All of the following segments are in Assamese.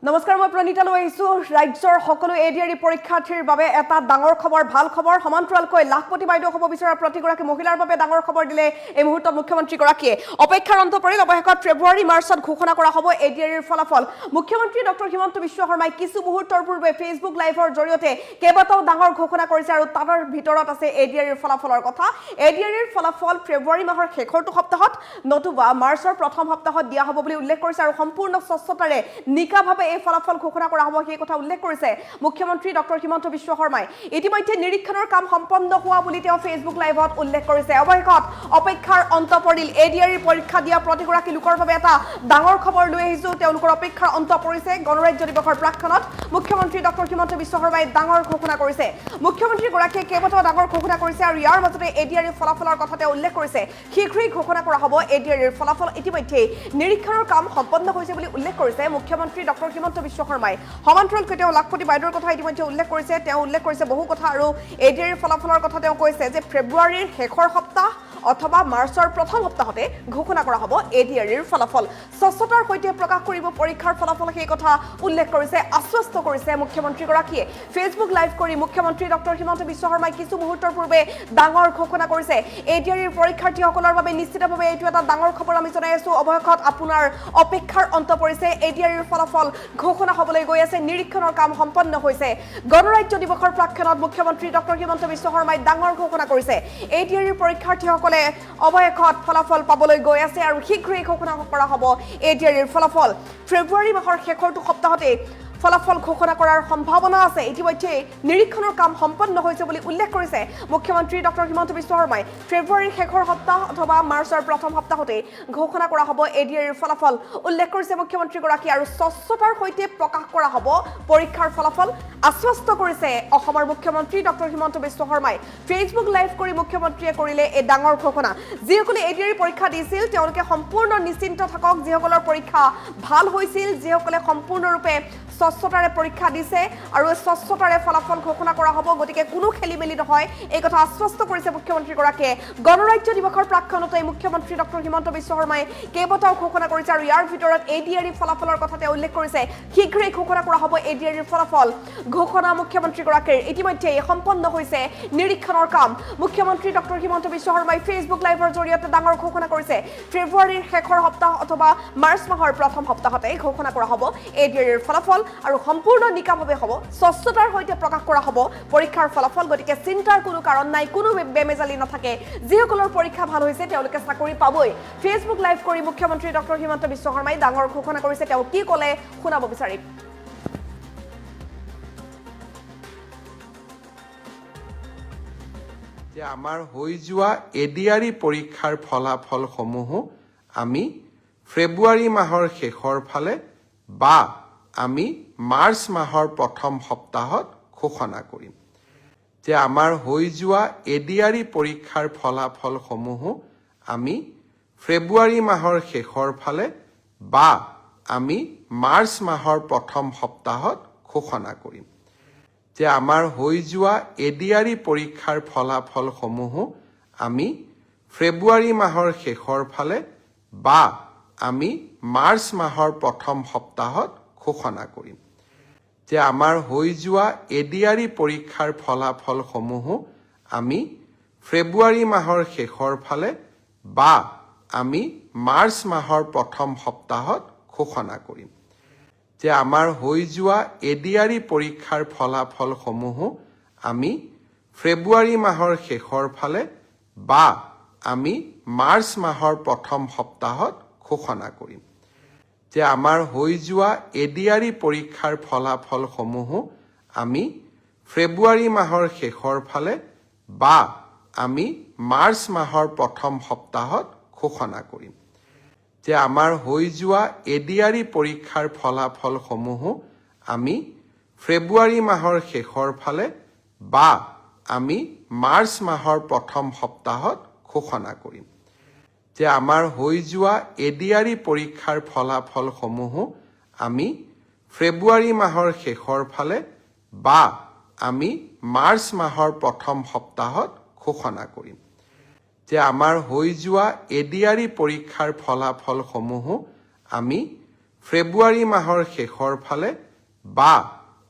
নমস্কাৰ মই প্ৰণীতা লৈ আহিছো ৰাজ্যৰ সকলো এডিআৰই পৰীক্ষাৰ্থীৰ বাবে এটা ডাঙৰ খবৰ ভাল খবৰ সমান্তৰালকৈ লাখপতি বাইদেউ হ'ব বিচৰা প্ৰতিগৰাকী মহিলাৰ বাবে ডাঙৰ খবৰ দিলে এই মুহূৰ্তত মুখ্যমন্ত্ৰী গৰাকীয়ে অপেক্ষাৰ অন্ত পৰিল অৱশেষত ফেব্ৰুৱাৰী মাৰ্চত ঘোষণা কৰা হ'ব এডিআৰইৰ ফলাফল মুখ্যমন্ত্ৰী ডক্টৰ হিমন্ত বিশ্ব শৰ্মাই কিছু মুহূৰ্তৰ পূৰ্বে ফেচবুক লাইভৰ জৰিয়তে কেইবাটাও ডাঙৰ ঘোষণা কৰিছে আৰু তাৰ ভিতৰত আছে এডিআৰইৰ ফলাফলৰ কথা এডিআৰইৰ ফলাফল ফেব্ৰুৱাৰী মাহৰ শেষৰটো সপ্তাহত নতুবা মাৰ্চৰ প্ৰথম সপ্তাহত দিয়া হ'ব বুলি উল্লেখ কৰিছে আৰু সম্পূৰ্ণ স্বচ্ছতাৰে নিকাভাৱে এই ফলাফল ঘোষণা কৰা হ'ব সেই কথা উল্লেখ কৰিছে মুখ্যমন্ত্ৰী ডক্টৰ হিমন্ত বিশ্ব শৰ্মাই ইতিমধ্যে নিৰীক্ষণৰ কাম সম্পন্ন হোৱা বুলি তেওঁ ফেচবুক লাইভত উল্লেখ কৰিছে অৱশেষত অপেক্ষাৰ অন্ত পৰিল এডিআৰই পৰীক্ষা দিয়া প্ৰতিগৰাকী লোকৰ বাবে এটা ডাঙৰ খবৰ লৈ আহিছো তেওঁলোকৰ অপেক্ষাৰ অন্ত পৰিছে গণৰাজ্য দিৱসৰ প্ৰাক্ষণত মুখ্যমন্ত্ৰী ডক্টৰ হিমন্ত বিশ্ব শৰ্মাই ডাঙৰ ঘোষণা কৰিছে মুখ্যমন্ত্ৰী গৰাকীয়ে কেইবাটাও ডাঙৰ ঘোষণা কৰিছে আৰু ইয়াৰ মাজতে এডিআৰই ফলাফলৰ কথা তেওঁ উল্লেখ কৰিছে শীঘ্ৰেই ঘোষণা কৰা হ'ব এডিআৰইৰ ফলাফল ইতিমধ্যে নিৰীক্ষণৰ কাম সম্পন্ন হৈছে বুলি উল্লেখ কৰিছে মুখ্যমন্ত্ৰী ডক্টৰ হিমন্ত বিশ্ব শৰ্মাই সমান্তৰালকৈ তেওঁ লাখপতি বাইদেউৰ কথা ইতিমধ্যে উল্লেখ কৰিছে বহু কথা আৰু এডিআৰইৰ ফলাফলৰ কথা তেওঁ কৈছে যে ফেব্ৰুৱাৰীৰ শেষৰ সপ্তাহ অথবা মাৰ্চৰ প্ৰথম সপ্তাহতে ঘোষণা কৰা হ'ব এডিআৰইৰ ফলাফল স্বচ্ছতাৰ সৈতে প্ৰকাশ কৰিব পৰীক্ষাৰ ফলাফল সেই কথা উল্লেখ কৰিছে আশ্বস্ত কৰিছে মুখ্যমন্ত্ৰী গৰাকীয়ে ফেচবুক লাইভ কৰি মুখ্যমন্ত্ৰী ডক্টৰ হিমন্ত বিশ্ব শৰ্মাই কিছু মুহূৰ্তৰ পূৰ্বে ডাঙৰ ঘোষণা কৰিছে এডিআৰইৰ পৰীক্ষাৰ্থীসকলৰ বাবে নিশ্চিতভাৱে এইটো এটা ডাঙৰ খবৰ আমি জনাই আছো অৱশেষত আপোনাৰ অপেক্ষাৰ অন্ত পৰিছে এডিআৰইৰ ফলাফল ঘোষণা হ'বলৈ গৈ আছে নিৰীক্ষণৰ কাম সম্পন্ন হৈছে গণৰাজ্য দিৱসৰ প্ৰাক্ষণত মুখ্যমন্ত্ৰী ডক্টৰ হিমন্ত বিশ্ব শৰ্মাই ডাঙৰ ঘোষণা কৰিছে এডিআৰইৰ পৰীক্ষাৰ্থীসকলে অৱশেষত ফলাফল পাবলৈ গৈ আছে আৰু শীঘ্ৰেই ঘোষণা কৰা হ'ব এডিআৰইৰ ফলাফল ফেব্ৰুৱাৰী মাহৰ শেষৰটো সপ্তাহতে ফলাফল ঘোষণা কৰাৰ সম্ভাৱনা আছে ইতিমধ্যে নিৰীক্ষণৰ কাম সম্পন্ন হৈছে বুলি উল্লেখ কৰিছে মুখ্যমন্ত্ৰী ডক্টৰ হিমন্ত বিশ্ব শৰ্মাই ফেব্ৰুৱাৰীৰ শেষৰ সপ্তাহ অথবা মাৰ্চৰ প্ৰথম সপ্তাহতে ঘোষণা কৰা হ'ব এডিআৰইৰ ফলাফল উল্লেখ কৰিছে মুখ্যমন্ত্ৰী গৰাকী আৰু স্বচ্ছতাৰ সৈতে প্ৰকাশ কৰা হ'ব পৰীক্ষাৰ ফলাফল আশ্বস্ত কৰিছে অসমৰ মুখ্যমন্ত্ৰী ডক্টৰ হিমন্ত বিশ্ব শৰ্মাই ফেচবুক লাইভ কৰি মুখ্যমন্ত্ৰীয়ে কৰিলে এই ডাঙৰ ঘোষণা যিসকলে এডিআৰই পৰীক্ষা দিছিল তেওঁলোকে সম্পূৰ্ণ নিশ্চিন্ত থাকক যিসকলৰ পৰীক্ষা ভাল হৈছিল যিসকলে সম্পূৰ্ণৰূপে স্বচ্ছতাৰে পৰীক্ষা দিছে আৰু স্বচ্ছতাৰে ফলাফল ঘোষণা কৰা হ'ব গতিকে কোনো খেলিমেলি নহয় এই কথা আশ্বস্ত কৰিছে মুখ্যমন্ত্ৰী গৰাকীয়ে গণৰাজ্য দিৱসৰ প্ৰাক্ষণতে মুখ্যমন্ত্ৰী ডক্টৰ হিমন্ত বিশ্ব শৰ্মাই কেইবাটাও ঘোষণা কৰিছে আৰু ইয়াৰ ভিতৰত এডিআৰই ফলাফলৰ কথা তেওঁ উল্লেখ কৰিছে শীঘ্ৰেই ঘোষণা কৰা হ'ব এডিআৰইৰ ফলাফল ঘোষণা মুখ্যমন্ত্ৰী গৰাকীৰ ইতিমধ্যে সম্পন্ন হৈছে নিৰীক্ষণৰ কাম মুখ্যমন্ত্ৰী ডক্টৰ হিমন্ত বিশ্ব শৰ্মাই ফেচবুক লাইভৰ জৰিয়তে ডাঙৰ ঘোষণা কৰিছে ফেব্ৰুৱাৰীৰ শেষৰ সপ্তাহ অথবা মাৰ্চ মাহৰ প্ৰথম সপ্তাহতে ঘোষণা কৰা হ'ব এডিআৰইৰ ফলাফল আৰু সম্পূৰ্ণ নিকাভাৱে হ'ব স্বচ্ছতাৰ সৈতে প্ৰকাশ কৰা হ'ব পৰীক্ষাৰ ফলাফল গতিকে চিন্তাৰ কোনো কাৰণ নাই কোনো বেমেজালি নাথাকে যিসকলৰ পৰীক্ষা ভাল হৈছে তেওঁলোকে চাকৰি পাবই ফেচবুক লাইভ কৰি মুখ্যমন্ত্ৰী ডক্টৰ হিমন্ত বিশ্ব শৰ্মাই ডাঙৰ ঘোষণা কৰিছে তেওঁ কি ক'লে শুনাব বিচাৰিম যে আমাৰ হৈ যোৱা এডিআৰই পৰীক্ষাৰ ফলাফলসমূহ আমি ফেব্ৰুৱাৰী মাহৰ শেষৰ ফালে বা আমি মাৰ্চ মাহৰ প্ৰথম সপ্তাহত ঘোষণা কৰিম যে আমাৰ হৈ যোৱা এডিআৰই পৰীক্ষাৰ ফলাফলসমূহ আমি ফেব্ৰুৱাৰী মাহৰ শেষৰ ফালে বা আমি মাৰ্চ মাহৰ প্ৰথম সপ্তাহত ঘোষণা কৰিম যে আমাৰ হৈ যোৱা এডিআৰই পৰীক্ষাৰ ফলাফলসমূহ আমি ফেব্ৰুৱাৰী মাহৰ শেষৰ ফালে বা আমি মাৰ্চ মাহৰ প্ৰথম সপ্তাহত ঘোষণা কৰিম যে আমাৰ হৈ যোৱা এডিআৰই পৰীক্ষাৰ ফলাফলসমূহ আমি ফেব্ৰুৱাৰী মাহৰ শেষৰ ফালে বা আমি মাৰ্চ মাহৰ প্ৰথম সপ্তাহত ঘোষণা কৰিম যে আমাৰ হৈ যোৱা এডিআৰই পৰীক্ষাৰ ফলাফলসমূহ আমি ফেব্ৰুৱাৰী মাহৰ শেষৰ ফালে বা আমি মাৰ্চ মাহৰ প্ৰথম সপ্তাহত ঘোষণা কৰিম যে আমাৰ হৈ যোৱা এডিআৰই পৰীক্ষাৰ ফলাফলসমূহ আমি ফেব্ৰুৱাৰী মাহৰ শেষৰ ফালে বা আমি মাৰ্চ মাহৰ প্ৰথম সপ্তাহত ঘোষণা কৰিম যে আমাৰ হৈ যোৱা এডিআৰই পৰীক্ষাৰ ফলাফলসমূহ আমি ফেব্ৰুৱাৰী মাহৰ শেষৰ ফালে বা আমি মাৰ্চ মাহৰ প্ৰথম সপ্তাহত ঘোষণা কৰিম যে আমাৰ হৈ যোৱা এডিআৰই পৰীক্ষাৰ ফলাফলসমূহ আমি ফেব্ৰুৱাৰী মাহৰ শেষৰ ফালে বা আমি মাৰ্চ মাহৰ প্ৰথম সপ্তাহত ঘোষণা কৰিম যে আমাৰ হৈ যোৱা এডিআৰই পৰীক্ষাৰ ফলাফলসমূহ আমি ফেব্ৰুৱাৰী মাহৰ শেষৰ ফালে বা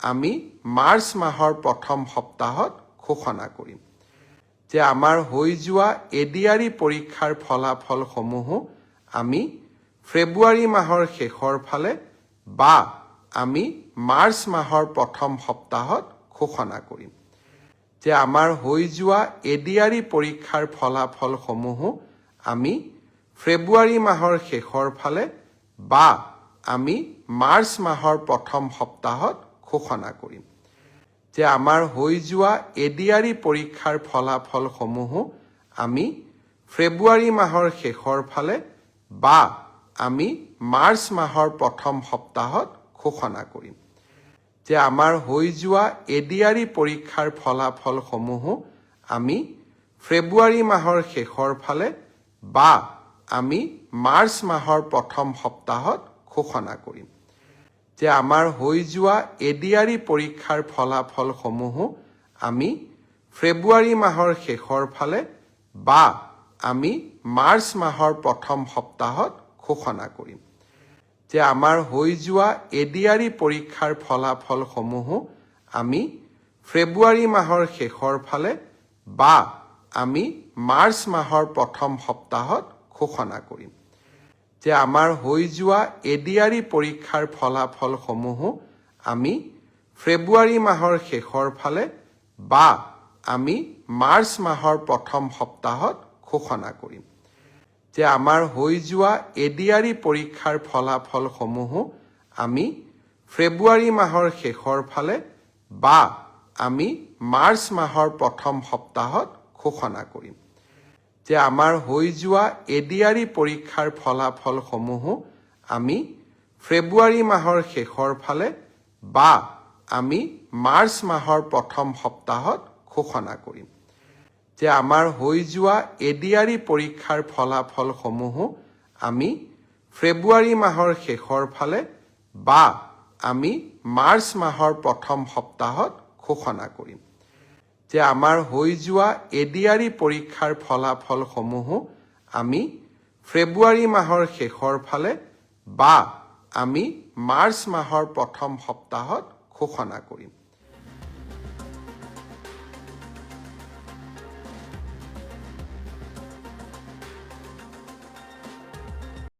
আমি মাৰ্চ মাহৰ প্ৰথম সপ্তাহত ঘোষণা কৰিম যে আমাৰ হৈ যোৱা এডিআৰই পৰীক্ষাৰ ফলাফলসমূহো আমি ফেব্ৰুৱাৰী মাহৰ শেষৰ ফালে বা আমি মাৰ্চ মাহৰ প্ৰথম সপ্তাহত ঘোষণা কৰিম যে আমাৰ হৈ যোৱা এডিআৰই পৰীক্ষাৰ ফলাফলসমূহো আমি ফেব্ৰুৱাৰী মাহৰ শেষৰ ফালে বা আমি মাৰ্চ মাহৰ প্ৰথম সপ্তাহত ঘোষণা কৰিম যে আমাৰ হৈ যোৱা এডিআৰই পৰীক্ষাৰ ফলাফলসমূহো আমি ফেব্ৰুৱাৰী মাহৰ শেষৰ ফালে বা আমি মাৰ্চ মাহৰ প্ৰথম সপ্তাহত ঘোষণা কৰিম যে আমাৰ হৈ যোৱা এডিআৰই পৰীক্ষাৰ ফলাফলসমূহো আমি ফেব্ৰুৱাৰী মাহৰ শেষৰ ফালে বা আমি মাৰ্চ মাহৰ প্ৰথম সপ্তাহত ঘোষণা কৰিম যে আমাৰ হৈ যোৱা এডিআৰই পৰীক্ষাৰ ফলাফলসমূহো আমি ফেব্ৰুৱাৰী মাহৰ শেষৰ ফালে বা আমি মাৰ্চ মাহৰ প্ৰথম সপ্তাহত ঘোষণা কৰিম যে আমাৰ হৈ যোৱা এডিআৰই পৰীক্ষাৰ ফলাফলসমূহো আমি ফেব্ৰুৱাৰী মাহৰ শেষৰ ফালে বা আমি মাৰ্চ মাহৰ প্ৰথম সপ্তাহত ঘোষণা কৰিম যে আমাৰ হৈ যোৱা এডিআৰই পৰীক্ষাৰ ফলাফলসমূহো আমি ফেব্ৰুৱাৰী মাহৰ শেষৰ ফালে বা আমি মাৰ্চ মাহৰ প্ৰথম সপ্তাহত ঘোষণা কৰিম যে আমাৰ হৈ যোৱা এডিআৰই পৰীক্ষাৰ ফলাফলসমূহো আমি ফেব্ৰুৱাৰী মাহৰ শেষৰ ফালে বা আমি মাৰ্চ মাহৰ প্ৰথম সপ্তাহত ঘোষণা কৰিম যে আমাৰ হৈ যোৱা এডিআৰই পৰীক্ষাৰ ফলাফলসমূহো আমি ফেব্ৰুৱাৰী মাহৰ শেষৰ ফালে বা আমি মাৰ্চ মাহৰ প্ৰথম সপ্তাহত ঘোষণা কৰিম যে আমাৰ হৈ যোৱা এডিআৰই পৰীক্ষাৰ ফলাফলসমূহো আমি ফেব্ৰুৱাৰী মাহৰ শেষৰ ফালে বা আমি মাৰ্চ মাহৰ প্ৰথম সপ্তাহত ঘোষণা কৰিম যে আমাৰ হৈ যোৱা এডিআৰই পৰীক্ষাৰ ফলাফলসমূহো আমি ফেব্ৰুৱাৰী মাহৰ শেষৰ ফালে বা আমি মাৰ্চ মাহৰ প্ৰথম সপ্তাহত ঘোষণা কৰিম